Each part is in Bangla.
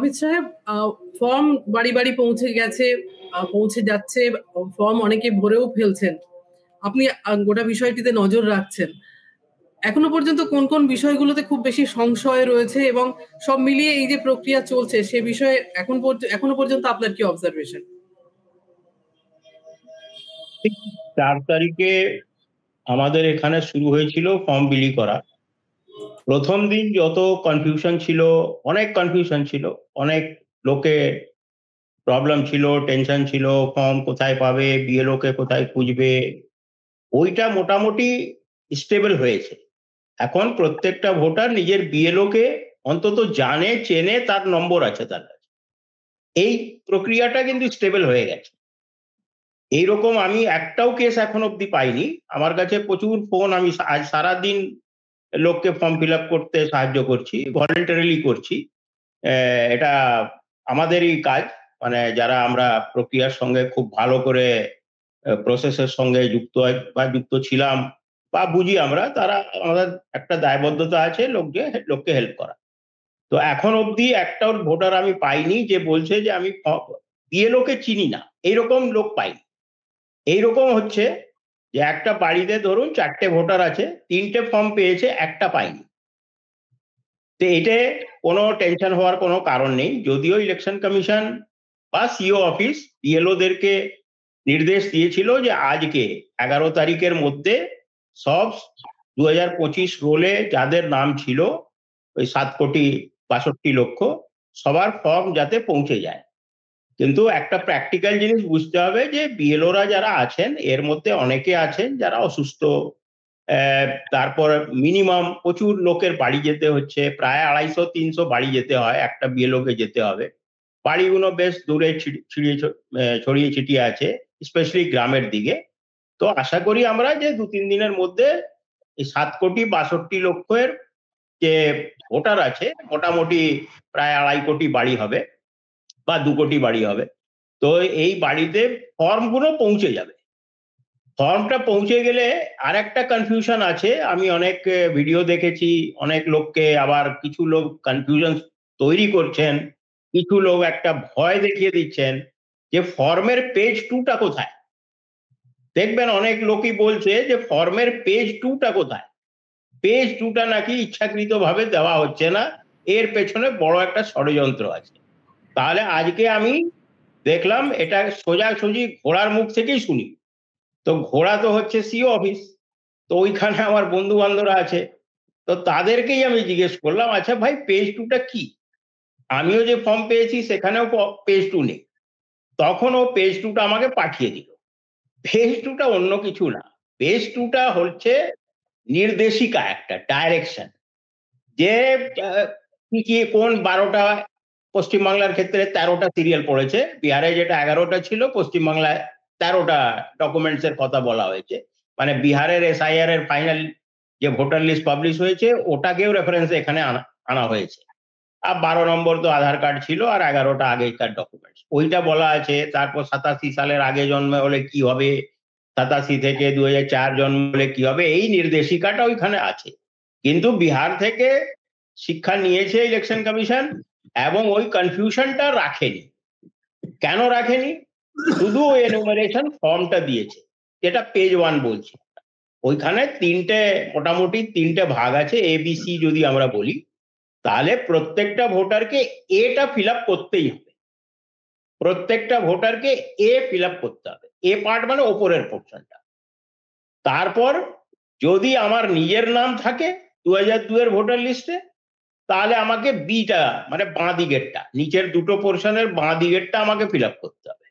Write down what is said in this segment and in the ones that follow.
অমিত সাহেব, ফর্ম বাড়ি বাড়ি পৌঁছে গেছে, পৌঁছে যাচ্ছে, ফর্ম অনেকে ভরেও ফেলছেন। আপনি গোটা বিষয়টিতে নজর রাখছেন। এখনো পর্যন্ত কোন কোন বিষয়গুলোতে খুব বেশি সংশয় রয়েছে এবং সব মিলিয়ে এই যে প্রক্রিয়া চলছে সে বিষয়ে এখনো পর্যন্ত আপনার কি অবজারভেশন? 4 তারিখে আমাদের এখানে শুরু হয়েছিল ফর্ম বিলি করা। প্রথম দিন যত কনফিউশন ছিল, অনেক লোকে প্রবলেম ছিল, টেনশন ছিল, ফর্ম কোথায় পাবে, বিএলও কে কোথায় খুঁজবে, ওইটা মোটামুটি স্টেবল হয়েছে। এখন প্রত্যেকটা ভোটার নিজের বিএলও কে অন্তত জানে, চেনে, তার নম্বর আছে তার কাছে। এই প্রক্রিয়াটা কিন্তু স্টেবল হয়ে গেছে। এইরকম আমি একটাও কেস এখন অব্দি পাইনি। আমার কাছে প্রচুর ফোন, আমি আজ সারাদিন লোককে ফর্ম ফিল আপ করতে সাহায্য করছি, ভলেন্টারিলি করছি। এটা আমাদেরই কাজ, মানে যারা আমরা প্রক্রিয়ার সঙ্গে খুব ভালো করে প্রসেসের সঙ্গে যুক্ত ছিলাম বা বুঝি আমরা, তারা আমাদের একটা দায়বদ্ধতা আছে লোককে হেল্প করা। তো এখন অব্দি একটাও ভোটার আমি পাইনি যে বলছে যে আমি বিএলও কে চিনি না, এইরকম লোক পাইনি। এইরকম হচ্ছে যে একটা বাড়িতে ধরুন 4টে ভোটার আছে, 3টে ফর্ম পেয়েছে, একটা পাইনি। তো এতে কোনো টেনশন হওয়ার কোনো কারণ নেই। যদিও ইলেকশন কমিশন বা সিও অফিস বিএলওদেরকে নির্দেশ দিয়েছিল যে আজকে 11 তারিখের মধ্যে সব 2025 রোলে যাদের নাম ছিল ওই 7,62,00,000 সবার ফর্ম যাতে পৌঁছে যায়। কিন্তু একটা প্র্যাকটিক্যাল জিনিস বুঝতে হবে যে বিএলওরা যারা আছেন এর মধ্যে অনেকে আছেন যারা অসুস্থ, তারপর মিনিমাম প্রচুর লোকের বাড়ি যেতে হচ্ছে, প্রায় 250-300 বাড়ি যেতে হয়, একটা বিএলও কে যেতে হবে। বাড়িগুলো বেশ দূরে ছড়িয়ে ছিটিয়ে আছে, স্পেশালি গ্রামের দিকে। তো আশা করি আমরা যে 2-3 দিনের মধ্যে এই 7,62,00,000 যে ভোটার আছে, মোটামুটি প্রায় 2.5 কোটি বাড়ি হবে বা 2 কোটি বাড়ি হবে। তো এই বাড়িতে ফর্মগুলো পৌঁছে যাবে। ফর্মটা পৌঁছে গেলে আর একটা কনফিউশন আছে, আমি অনেক ভিডিও দেখেছি, অনেক লোককে, আবার কিছু লোক কনফিউশন তৈরি করছেন, কিছু লোক একটা ভয় দেখিয়ে দিচ্ছেন যে ফর্মের পেজ 2টা কোথায়। দেখবেন অনেক লোকই বলছে যে ফর্মের পেজ 2টা কোথায়। পেজ 2টা নাকি ইচ্ছাকৃতভাবে দেওয়া হচ্ছে না, এর পেছনে বড় একটা ষড়যন্ত্র আছে। তাহলে আজকে আমি দেখলাম এটা সোজাসুজি ঘোড়ার মুখ থেকেই শুনি। তো ঘোড়া তো হচ্ছে সিও অফিস, তো ওইখানে আমার বন্ধু বান্ধবরা আছে, তো তাদেরকেই আমি জিজ্ঞেস করলাম, আচ্ছা ভাই পেজ 2টা কি? আমিও যে ফর্ম পেয়েছি সেখানেও পেজ 2 নেই। তখন ও পেজ 2টা আমাকে পাঠিয়ে দিল। পেজ 2টা অন্য কিছু না, পেজ 2টা হচ্ছে নির্দেশিকা, একটা ডাইরেকশন, যে কি কোন 12টা, পশ্চিমবাংলার ক্ষেত্রে 13টা সিরিয়াল পড়েছে, বিহারে যেটা 11টা ছিল, পশ্চিমবাংলায় 13টা ডকুমেন্টস এর কথা বলা হয়েছে। মানে বিহারের এসআইআর এর ফাইনাল যে ভোটার লিস্ট পাবলিশ হয়েছে ওটাকেও রেফারেন্স এখানে আনা হয়েছে। আর 12 নম্বর তো আধার কার্ড ছিল, আর 11টা আগেকার ডকুমেন্টস, ওইটা বলা আছে। তারপর 87 সালের আগে জন্ম হলে কি হবে, 87 থেকে 2004 জন্ম হলে কি হবে, এই নির্দেশিকাটা ওইখানে আছে। কিন্তু বিহার থেকে শিক্ষা নিয়েছে ইলেকশন কমিশন এবং ওই কনফিউশনটা রাখেনি। কেন রাখেনি? শুধু ওই এনুমারেশন ফর্মটা দিয়েছে, যেটা পেজ 1 বলছি। ওইখানে মোটামুটি 3টে ভাগ আছে, এবিসি যদি আমরা বলি, তাহলে প্রত্যেকটা ভোটারকে এটা ফিল আপ করতেই হবে। প্রত্যেকটা ভোটারকে ফিল আপ করতে হবে, পার্ট মানে ওপরের পোর্শনটা। তারপর যদি আমার নিজের নাম থাকে 2002 এর ভোটার লিস্টে, তাহলে আমাকে বিটা মানে বাঁ দিকেরটা, নিচের দুটো পোর্শনের বাঁ দিকেরটা আমাকে ফিল আপ করতে হবে।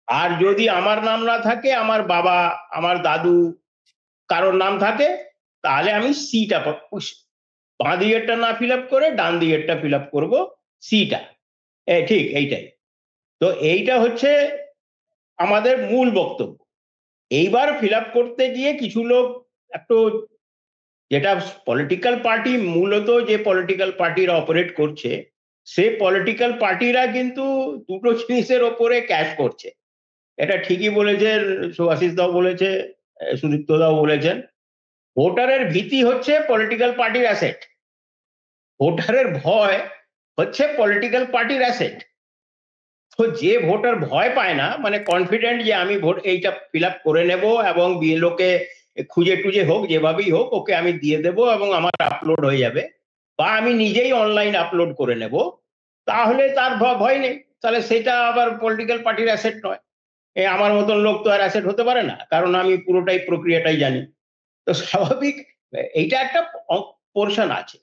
আর যদি আমার নাম না থাকে, আমার বাবা, আমার দাদু, কারোর নাম থাকে, তাহলে আমি সিটা, বাঁ দিকেরটা না ফিল আপ করে ডান দিকেরটা ফিল আপ করবো, সিটা। ঠিক এইটাই। তো এইটা হচ্ছে আমাদের মূল বক্তব্য। এইবার ফিল আপ করতে গিয়ে কিছু লোক একটু, যেটা পলিটিক্যাল পার্টি, মূলত যে পলিটিক্যাল পার্টিরা অপারেট করছে, সে পলিটিক্যাল পার্টিরা কিন্তু দুটো জিনিসের ওপরে ক্যাশ করছে। এটা ঠিকই বলেছেন সুভাষিস দাও বলেছে, সুদীপ্ত দাও বলেছেন, ভোটারের ভীতি হচ্ছে পলিটিক্যাল পার্টির অ্যাসেট। ভোটারের ভয় হচ্ছে পলিটিক্যাল পার্টির অ্যাসেট। তো যে ভোটার ভয় পায় না, মানে কনফিডেন্ট যে আমি ভোট এইটা ফিল আপ করে নেব এবং বিএলওকে খুঁজে টুজে হোক যেভাবেই হোক ওকে আমি দিয়ে দেব এবং আমার আপলোড হয়ে যাবে, বা আমি নিজেই অনলাইন আপলোড করে নেব, তাহলে তার ভয় নেই। তাহলে সেটা আবার পলিটিক্যাল পার্টির অ্যাসেট নয়। আমার মতন লোক তো আর অ্যাসেট হতে পারে না, কারণ আমি পুরোটাই প্রক্রিয়াটাই জানি। তো স্বাভাবিক এইটা একটা পোর্শন আছে।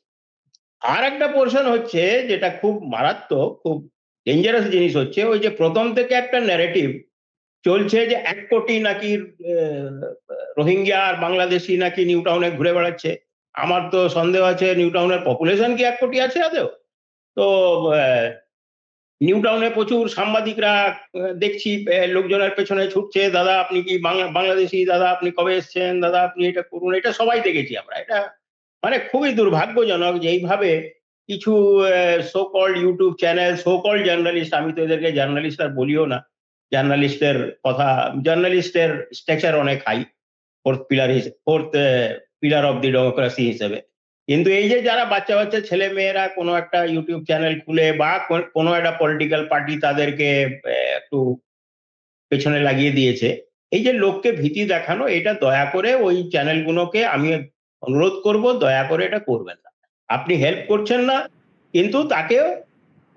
আর একটা পোর্শন হচ্ছে যেটা খুব মারাত্মক, খুব ডেঞ্জারাস জিনিস হচ্ছে, ওই যে প্রথম থেকে একটা ন্যারেটিভ চলছে যে 1 কোটি নাকি রোহিঙ্গা আর বাংলাদেশি নাকি নিউ টাউনে ঘুরে বেড়াচ্ছে। আমার তো সন্দেহ আছে নিউ টাউনের পপুলেশন কি 1 কোটি আছে আদৌ। তো নিউ টাউনে প্রচুর সাংবাদিকরা দেখছি লোকজনের পেছনে ছুটছে, দাদা আপনি কি বাংলাদেশি, দাদা আপনি কবে এসছেন, দাদা আপনি এটা করুন, এটা সবাই দেখেছি আমরা। এটা মানে খুবই দুর্ভাগ্যজনক যে এইভাবে কিছু so called YouTube channel, so called journalist, আমি তো এদেরকে জার্নালিস্ট আর বলিও না, জার্নালিস্টের কথা, জার্নালিস্টের স্ট্যাচার অনেক high, fourth pillar of the democracy হিসেবে। কিন্তু এই যে যারা বাচ্চা বাচ্চা ছেলে মেয়েরা কোনো একটা ইউটিউব চ্যানেল খুলে বা কোনো একটা পলিটিক্যাল পার্টি তাদেরকে একটু পেছনে লাগিয়ে দিয়েছে, এই যে লোককে ভীতি দেখানো, এটা দয়া করে ওই চ্যানেলগুলোকে আমি অনুরোধ করব, দয়া করে এটা করবেন না। আপনি হেল্প করছেন না, কিন্তু তাকেও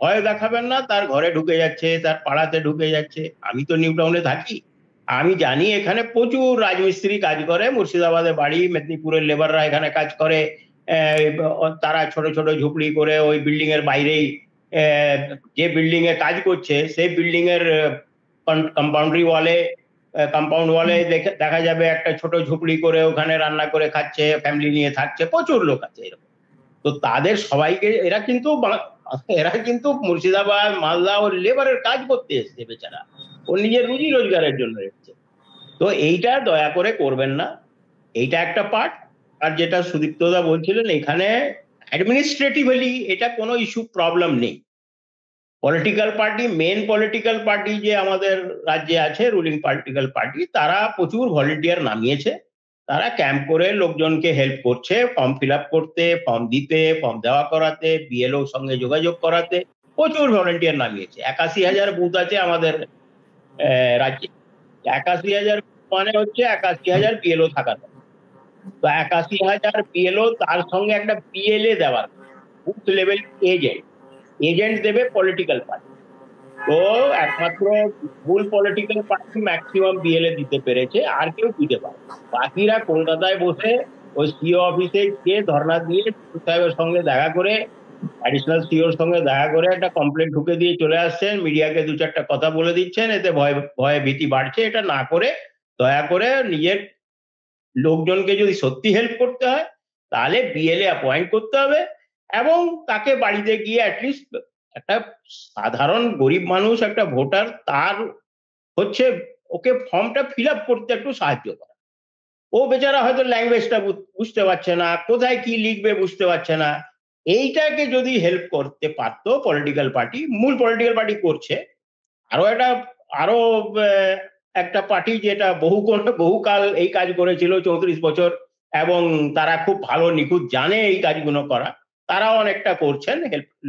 ভয় দেখাবেন না, তার ঘরে ঢুকে যাচ্ছে, তার পাড়াতে ঢুকে যাচ্ছে। আমি তো নিউ টাউনে থাকি, আমি জানি এখানে প্রচুর রাজমিস্ত্রি কাজ করে, মুর্শিদাবাদে বাড়ি, মেদিনীপুরের লেবাররা এখানে কাজ করে, তারা ছোট ছোট ঝুপড়ি করে ওই বিল্ডিং এর বাইরেই, যে বিল্ডিং এ কাজ করছে সেই বিল্ডিং এর কম্পাউন্ড ওয়ালে দেখা যাবে একটা ছোট ঝুপড়ি করে ওখানে রান্না করে খাচ্ছে, ফ্যামিলি নিয়ে থাকছে, প্রচুর লোক আছে এরকম। তো তাদের সবাইকে এরা কিন্তু মুর্শিদাবাদ মালদা ও লেবারের কাজ করতে এসছে বেচারা, ও নিজের রুজি রোজগারের জন্য এসছে। তো এইটা দয়া করে করবেন না, এইটা একটা পার্ট। আর যেটা সুদীপ্তদা বলছিলেন, এখানে অ্যাডমিনিস্ট্রেটিভলি এটা কোনো ইস্যু প্রবলেম নেই। Political party, main political party যে আমাদের রাজ্যে আছে, রুলিং পলিটিক্যাল পার্টি, তারা প্রচুর ভলেন্টিয়ার নামিয়েছে, তারা ক্যাম্প করে লোকজনকে হেল্প করছে, ফর্ম ফিল আপ করতে, ফর্ম দিতে, ফর্ম দেওয়া করাতে, বিএলও সঙ্গে যোগাযোগ করাতে প্রচুর ভলেন্টিয়ার নামিয়েছে। 81,000 বুথ আছে আমাদের রাজ্যে। 81,000 মানে হচ্ছে 81,000 বিএলও থাকা। তো 81,000 বিএলও, তার সঙ্গে একটা বিএলএ দেওয়ার, বুথ লেভেল এজেন্ট দেবে পলিটিক্যাল পার্টি। তো একমাত্র মূল পলিটিক্যাল পার্টি ম্যাক্সিমাম বিএলএ দিতে পেরেছে, আর কেউ দিতে পারে। বাকিরা কলকাতায় বসে ওই সিও অফিসে গিয়ে ধর্ণা দিয়ে সাহেবের সঙ্গে দেখা করে, অ্যাডিশনাল সিওর সঙ্গে দেখা করে একটা কমপ্লেন ঢুকে দিয়ে চলে আসছেন, মিডিয়াকে 2-4টা কথা বলে দিচ্ছেন, এতে ভয়ে ভীতি বাড়ছে। এটা না করে দয়া করে নিজের লোকজনকে যদি সত্যি হেল্প করতে হয় তাহলে বিএলএ অ্যাপয়েন্ট করতে হবে, এবং তাকে বাড়িতে গিয়ে অ্যাটলিস্ট একটা সাধারণ গরিব মানুষ, একটা ভোটার, তার হচ্ছে ওকে ফর্মটা ফিল আপ করতে একটু সাহায্য করা। ও বেচারা হয়তো ল্যাঙ্গুয়েজটা বুঝতে পারছে না, কোথায় কি লিখবে বুঝতে পারছে না, এইটাকে যদি হেল্প করতে পারতো পলিটিক্যাল পার্টি, মূল পলিটিক্যাল পার্টি করছে। আরো একটা পার্টি যেটা বহুকাল এই কাজ করেছিল, 34 বছর, এবং তারা খুব ভালো নিখুঁত জানে এই কাজগুলো করা, তারাও অনেকটা করছেন,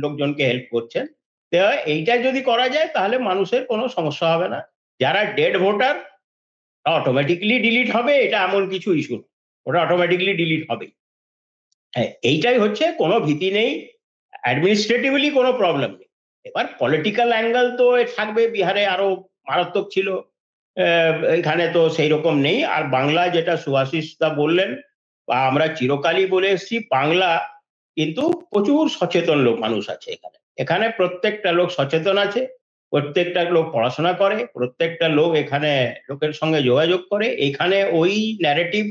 লোকজনকে হেল্প করছেন। তো এইটা যদি করা যায় তাহলে মানুষের কোনো সমস্যা হবে না। যারা ডেড ভোটার অটোমেটিকলি ডিলিট হবে, এটা এমন কিছু ইস্যু, ওটা অটোমেটিকলি ডিলিট হবে। হ্যাঁ, এইটাই হচ্ছে, কোনো ভীতি নেই, অ্যাডমিনিস্ট্রেটিভলি কোনো প্রবলেম নেই। এবার পলিটিক্যাল অ্যাঙ্গেল তো থাকবে, বিহারে আরো মারাত্মক ছিল, এখানে তো সেই রকম নেই। আর বাংলা যেটা সুভাষিস দা বললেন, বা আমরা চিরকালই বলে এসেছি, বাংলা কিন্তু প্রচুর সচেতন মানুষ আছে এখানে। এখানে প্রত্যেকটা লোক সচেতন আছে, প্রত্যেকটা লোক পড়াশোনা করে, প্রত্যেকটা লোক এখানে লোকের সঙ্গে যোগাযোগ করে। এখানে ওই ন্যারেটিভ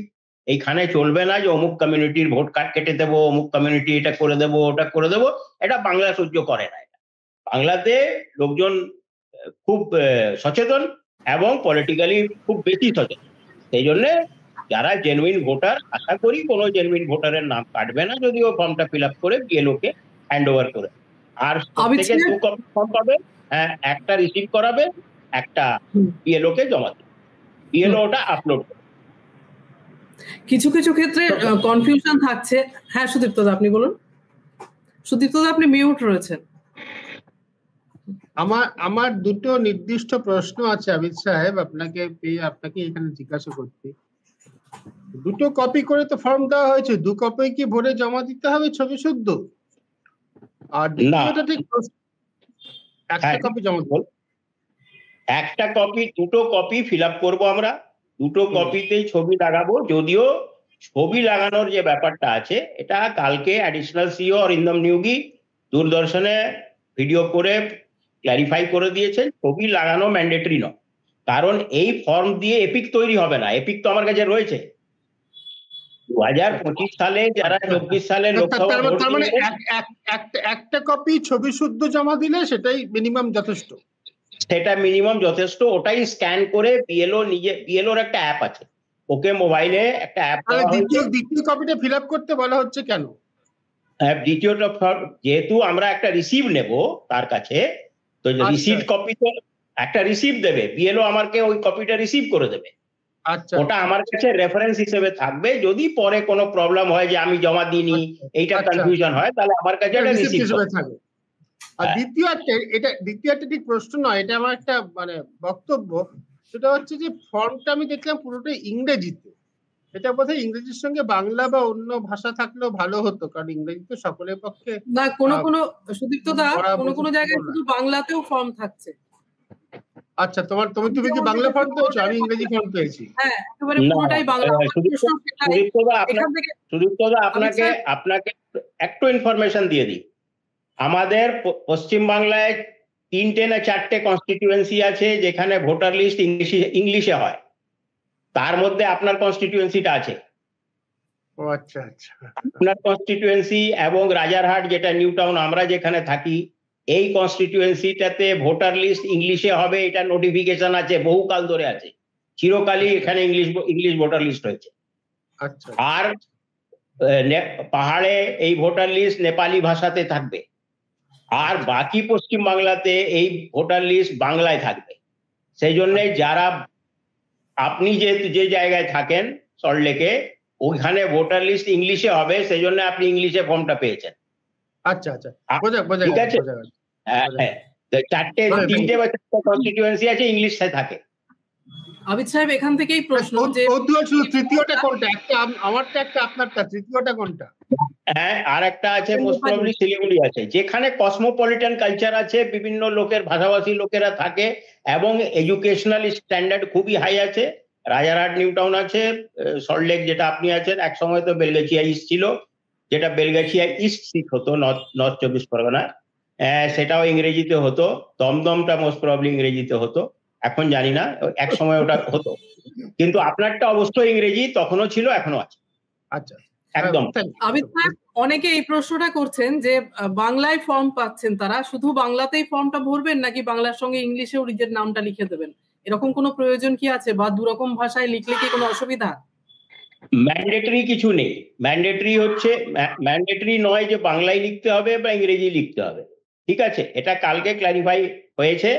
এইখানে চলবে না যে অমুক কমিউনিটির ভোট কার্ড কেটে দেবো, অমুক কমিউনিটি এটা করে দেবো, ওটা করে দেবো, এটা বাংলা সহ্য করে না। বাংলাতে লোকজন খুব সচেতন এবং পলিটিক্যালি খুব বেশি সচেতন। সেই জন্য যারা জেনুইন ভোটার, আশা করি কোনো জেনুইন ভোটারের নাম কাটবে না যদি ও ফর্মটা ফিল আপ করে বিএলওকে হ্যান্ড ওভার করে। আর থেকে 2 কপি ফর্ম পাবে, হ্যাঁ, একটা রিসিভ করাবে, একটা বিএলওকে জমা দেবে, বিএলও ওটা আপলোড করবে। কিছু কিছু ক্ষেত্রে কনফিউশন থাকছে। হ্যাঁ সুদীপ্তদা আপনি বলুন। সুদীপ্তদা আপনি মিউট রয়েছেন। আমার আমার দুটো নির্দিষ্ট প্রশ্ন আছে আবিদ সাহেব, আপনাকে এখানে জিজ্ঞাসা করতে। দুটো কপি করে তো ফর্ম দেওয়া হয়েছে, 2 কপি কি ভরে জমা দিতে হবে ছবি শুদ্ধ? আর দ্বিতীয়টা ঠিক একটা কপি জমা দেবো? একটা কপি, দুটো কপি ফিল আপ করবো আমরা, দুটো কপিতেই ছবি লাগাবো। যদিও ছবি লাগানোর যে ব্যাপারটা আছে, এটা কালকে অ্যাডিশনাল সিও অরিন্দম নিয়োগী দূরদর্শনে ভিডিও করে ক্ল্যারিফাই করে দিয়েছেন, ছবি লাগানো ম্যান্ডেটরি নয়। কারণ এই ফর্ম দিয়ে এপিক তৈরি হবে না, এপিক তো আমার কাছে রয়েছে। 2025 সালে যারা 24 সালে লোকসভা ভোট মানে দিয়েছে, একটা কপি ছবি শুদ্ধ জমা দিলে সেটাই মিনিমাম যথেষ্ট? সেটা মিনিমাম যথেষ্ট। ওটাই স্ক্যান করে বিএলওর একটা অ্যাপ আছে, ওকে মোবাইলে একটা অ্যাপ দেওয়া হয়েছে। দ্বিতীয় কপিটা ফিল আপ করতে বলা হচ্ছে কেন? দ্বিতীয়টা যেহেতু আমরা একটা রিসিভ নেব তার কাছে, তো রিসিভ কপি তো একটা রিসিভ দেবে, বিএলও আমাকে ওই কপিটা রিসিভ করে দেবে। আচ্ছা, ওটা আমার কাছে রেফারেন্স হিসেবে থাকবে, যদি পরে কোনো প্রবলেম হয় যে আমি জমা দিইনি, এইটা কনফিউশন হয়, তাহলে আমার কাছে একটা রিসিভ থাকবে। আর দ্বিতীয় একটা ঠিক প্রশ্ন নয়, এটা আমার একটা মানে বক্তব্য। সেটা হচ্ছে যে ফর্মটা আমি দেখলাম পুরোটাই ইংরেজিতে। এটা বোধহয় ইংরেজির সঙ্গে বাংলা বা অন্য ভাষা থাকলেও ভালো হতো, কারণ ইংরেজি তো সকলের পক্ষে না। কোনো সুদীপ্ত দা, কোনো জায়গায় শুধু বাংলাতেও ফর্ম থাকছে। আচ্ছা, তুমি কি বাংলা ফর্ম পেয়েছো? আমি ইংরেজি ফর্ম পেয়েছি। হ্যাঁ, একেবারে পুরোটাই বাংলা। আপনাকে একটু ইনফরমেশন দিয়ে দিই। আমাদের পশ্চিম বাংলায় 3টে না 4টে কনস্টিটিউয়েন্সি আছে যেখানে ভোটার লিস্ট ইংলিশে হয়, তার মধ্যে আপনার কনস্টিটিউয়েন্সিটা আছে। ও আচ্ছা আচ্ছা। আপনার কনস্টিটিউয়েন্সি এবং রাজারহাট, যেটা নিউ টাউন আমরা যেখানে থাকি, এই কনস্টিটিউয়েন্সিটাতে ভোটার লিস্ট ইংলিশে হবে, এটা নোটিফিকেশন আছে, বহুকাল ধরে আছে, চিরকালই এখানে ইংলিশ ভোটার লিস্ট হয়েছে। আচ্ছা। আর পাহাড়ে এই ভোটার লিস্ট নেপালি ভাষাতে থাকবে, আর বাকি পশ্চিম বাংলাতে এই ভোটার লিস্ট বাংলায় থাকবে। সেই জন্য যারা, আপনি যে জায়গায় থাকেন সল্টলেকে, ওইখানে ভোটার লিস্ট ইংলিশে হবে, সেই জন্য আপনি ইংলিশে ফর্মটা পেয়েছেন। আচ্ছা আচ্ছা, ঠিক আছে। তিনটে বা 4টে কনস্টিটিউয়েন্সি আছে, ইংলিশে থাকে। আবিদ সাহেব, এখান থেকেই প্রশ্ন যে তৃতীয়টা কোনটা? একটা আমারটা, একটা আপনারটা, তৃতীয়টা কোনটা? হ্যাঁ, আর একটা আছে মোস্ট প্রবাবলি শিলিগুড়ি আছে, যেখানে কসমোপলিটন কালচার আছে, বিভিন্ন লোকের ভাষাভাষী লোকেরা থাকে এবং এডুকেশনাল স্ট্যান্ডার্ড খুবই হাই আছে। রাজারহাট, নিউ টাউন আছে, সল্টলেক যেটা আপনি আছেন, এক সময় তো বেলগাছিয়া ইস্ট ছিল, যেটা বেলগাছিয়া ইস্ট সিট হতো নর্থ 24 পরগনায়, সেটাও ইংরেজিতে হতো। দমদমটা মোস্ট প্রবাবলি ইংরেজিতে হতো, এখন জানি না, এক সময় ওটা হতো। কিন্তু আপনারটা অবশ্যই ইংরেজি তখনও ছিল, এখনো আছে। আচ্ছা, একদম। আবিদ সাহেব, অনেকে এই প্রশ্নটা করছেন যে বাংলায় ফর্ম পাচ্ছেন, তারা শুধু বাংলাতেই ফর্মটা ভরবেন নাকি বাংলার সঙ্গে ইংলিশেও নিজের নামটা লিখে দেবেন? এরকম কোনো প্রয়োজন কি আছে, বা দুরকম ভাষায় লিখলে কি কোনো অসুবিধা? ম্যান্ডেটরি কিছু নেই। ম্যান্ডেটরি নয় যে বাংলায় লিখতে হবে বা ইংরেজি লিখতে হবে, ঠিক আছে, এটা কালকে ক্ল্যারিফাই হয়েছে।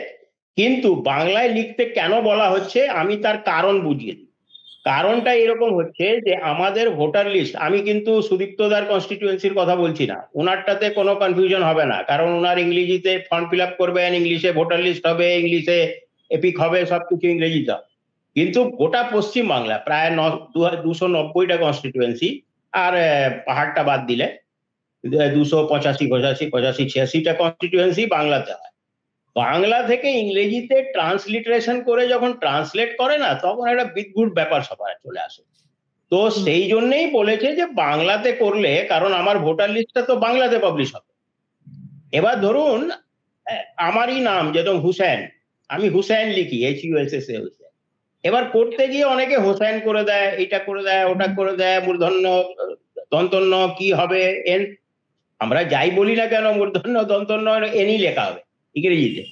কিন্তু বাংলায় লিখতে কেন বলা হচ্ছে আমি তার কারণ বুঝিয়ে দিই। কারণটা এরকম হচ্ছে যে আমাদের ভোটার লিস্ট, আমি কিন্তু সুদীপ্তদার কনস্টিটিউয়েন্সির কথা বলছি না, ওনারটাতে কোনো কনফিউশন হবে না, কারণ ওনার ইংরেজিতে ফর্ম ফিল আপ করবেন, ইংলিশে ভোটার লিস্ট হবে, ইংলিশে এপিক হবে, সবকিছু ইংরেজিতে। কিন্তু গোটা পশ্চিম বাংলা প্রায় 290টা কনস্টিটিউয়েন্সি, আর পাহাড়টা বাদ দিলে 285-86টা কনস্টিটিউয়েন্সি বাংলাতে হয়। বাংলা থেকে ইংরেজিতে ট্রান্সলিটারেশন করে যখন ট্রান্সলেট করে না, তখন একটা বিদ্ভুত ব্যাপার সবার চলে আসে। তো সেই জন্যই বলেছে যে বাংলাতে করলে, কারণ আমার ভোটার লিস্টটা তো বাংলাতে পাবলিশ হবে। এবার ধরুন আমারই নাম যেরকম হুসেন, আমি হুসেন লিখি, HUSSA হুসেন। এবার করতে গিয়ে অনেকে হোসেন করে দেয়, এটা করে দেয়, ওটা করে দেয়, মূর্ধন্য দন্তন্য কি হবে, এন, আমরা যাই বলি না কেন, মূর্ধন্য দন্তন্য এনই লেখা হবে ইংরেজিতে।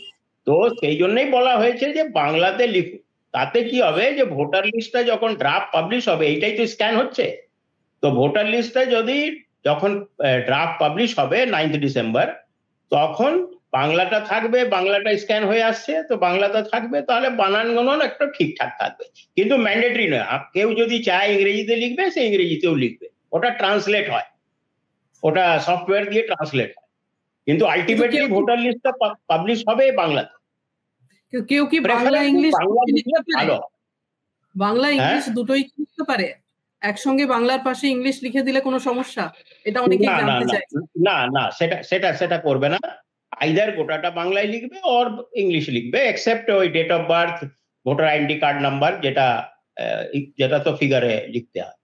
তো সেই জন্যই বলা হয়েছে যে বাংলাতে লিখুন। তাতে কি হবে যে ভোটার লিস্টটা যখন ড্রাফট পাবলিশ হবে, এইটাই তো স্ক্যান হচ্ছে, তো ভোটার লিস্টটা যদি যখন ড্রাফট পাবলিশ হবে 9 ডিসেম্বর, তখন বাংলাটা থাকবে, বাংলাটা স্ক্যান হয়ে আসছে, তো বাংলাটা থাকবে, তাহলে বানান গণন একটা ঠিকঠাক থাকবে। কিন্তু ম্যান্ডেটরি নয়, কেউ যদি চায় ইংরেজিতে লিখবে, সে ইংরেজিতেও লিখবে, ওটা ট্রান্সলেট হয়, ওটা সফটওয়্যার দিয়ে ট্রান্সলেট হয়। কিন্তু আলটিমেটলি ভোটার লিস্টটা পাবলিশ হবে বাংলাতে। কেউ কি বাংলা ইংলিশ ভালো, বাংলা ইংলিশ দুটোই লিখতে পারে একসঙ্গে? বাংলার পাশে ইংলিশ লিখে দিলে কোনো সমস্যা? এটা অনেকেই জানতে চায়। না না, সেটা করবে না। আইদার গোটাটা বাংলায় লিখবে অর ইংলিশ লিখবে, এক্সেপ্ট ওই date of birth, voter identity card number, যেটা তো ফিগারে লিখতে হয়।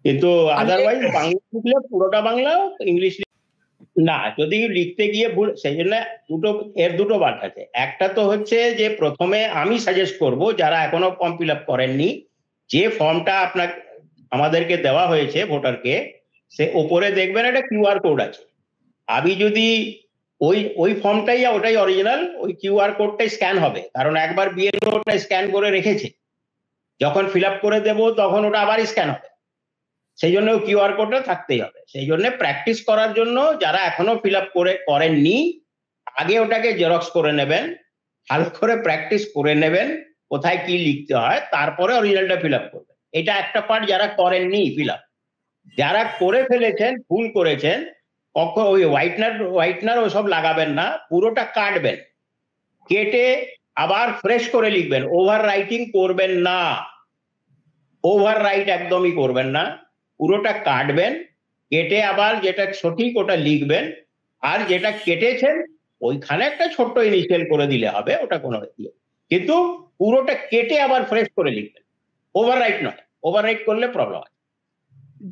কিন্তু আদারওয়াইজ বাংলা লিখলে পুরোটা বাংলা, ইংলিশ না। যদি লিখতে গিয়ে ভুল, সেই জন্য দুটো বার্থ আছে। একটা তো হচ্ছে যে প্রথমে আমি সাজেস্ট করব, যারা এখনো ফর্ম ফিল আপ করেননি, যে ফর্মটা আমাদেরকে দেওয়া হয়েছে ভোটারকে, সে ওপরে দেখবেন একটা কিউআর কোড আছে। আমি যদি ওই ফর্মটাই, ওটাই অরিজিনাল, ওই কিউআর কোডটাই স্ক্যান হবে, কারণ একবার বিএলও ওটা স্ক্যান করে রেখেছে, যখন ফিল আপ করে দেবো তখন ওটা আবার স্ক্যান হবে। সেই জন্য কিউআর কোডটা থাকতেই হবে। সেই জন্য প্র্যাকটিস করার জন্য যারা এখনো ফিল আপ করেননি, আগে ওটাকে জেরক্স করে নেবেন, ভালো করে প্র্যাকটিস করে নেবেন কোথায় কি লিখতে হয়, তারপরে অরিজিনালটা ফিল আপ করবেন। এটা একটা পার্ট যারা করেননি ফিল আপ। যারা করে ফেলেছেন, ভুল করেছেন, ওই হোয়াইটনার ওসব লাগাবেন না, পুরোটা কাটবেন, কেটে আবার ফ্রেশ করে লিখবেন। ওভার রাইটিং করবেন না, ওভার রাইট একদমই করবেন না, পুরোটা কাটবেন, কেটে আবার যেটা সঠিক ওটা লিখবেন। আর যেটা কেটেছেন ওইখানে একটা ছোট্ট ইনিশিয়াল করে দিলে হবে, ওটা কোনো কিন্তু পুরোটা কেটে আবার ফ্রেশ করে লিখবেন, ওভার রাইট নয়। ওভার রাইট করলে প্রবলেম হয়।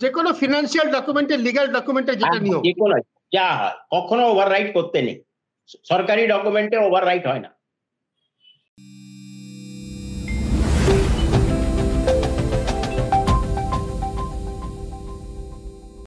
যে কোনো ফিনান্সিয়াল ডকুমেন্টে, লিগ্যাল ডকুমেন্টে যেটা নিয়ম, যে কোনো যা হয়, কখনো ওভার রাইট করতে নেই। সরকারি ডকুমেন্টে ওভার রাইট হয় না।